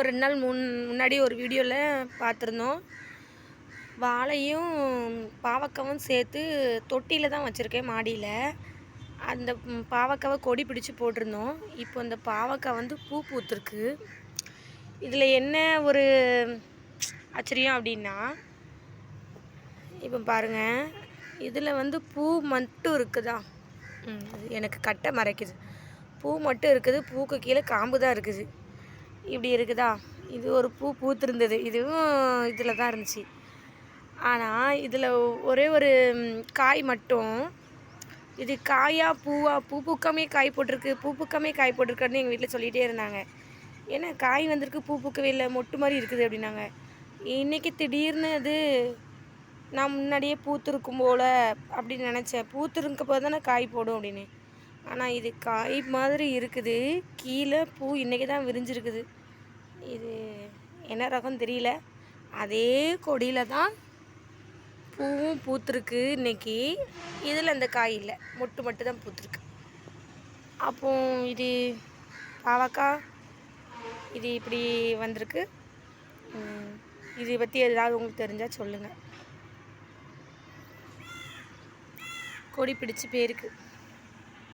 ஒரு 2 நாள் முன்னாடி ஒரு வீடியோவில் பார்த்துருந்தோம். வாழையும் பாவக்காவும் சேர்த்து தொட்டியில் தான் வச்சுருக்கேன் மாடியில். அந்த பாவக்காவை கொடி பிடிச்சி போட்டிருந்தோம். இப்போ அந்த பாவக்காய் வந்து பூ பூத்துருக்கு. இதில் என்ன ஒரு ஆச்சரியம் அப்படின்னா, இப்போ பாருங்கள், இதில் வந்து பூ மட்டும் இருக்குதா, எனக்கு கட்டை மறைக்குது. பூ மட்டும் இருக்குது, பூக்கு கீழே காம்பு தான் இருக்குது. இப்படி இருக்குதா, இது ஒரு பூ பூத்திருந்தது, இதுவும் இதில் தான் இருந்துச்சு. ஆனால் இதில் ஒரே ஒரு காய் மட்டும், இது காயா பூவா, பூ பூக்காமே காய் போட்டிருக்கு, பூ பூக்காமே காய் போட்டிருக்கான்னு எங்கள் வீட்டில் சொல்லிகிட்டே இருந்தாங்க. ஏன்னா காய் வந்திருக்கு, பூ பூக்கவே இல்லை, மொட்டு மாதிரி இருக்குது அப்படின்னாங்க. இன்றைக்கி திடீர்னு அது நான் முன்னாடியே பூத்திருக்கும் போல் அப்படின்னு நினச்சேன். பூத்திருக்க போது தானே காய் போடும் அப்படின்னு. ஆனால் இது காய் மாதிரி இருக்குது, கீழே பூ இன்றைக்கி தான் விரிஞ்சிருக்குது. இது என்ன ரகம் தெரியல. அதே கொடியில் தான் பூவும் பூத்துருக்கு இன்றைக்கி. இதில் அந்த காய் இல்லை, மொட்டு மட்டும் தான் பூத்துருக்கு. அப்போ இது பாவக்காய் இது இப்படி வந்திருக்கு. இதை பற்றி ஏதாவது உங்களுக்கு தெரிஞ்சால் சொல்லுங்கள். கொடி பிடிச்சி போயிருக்கு.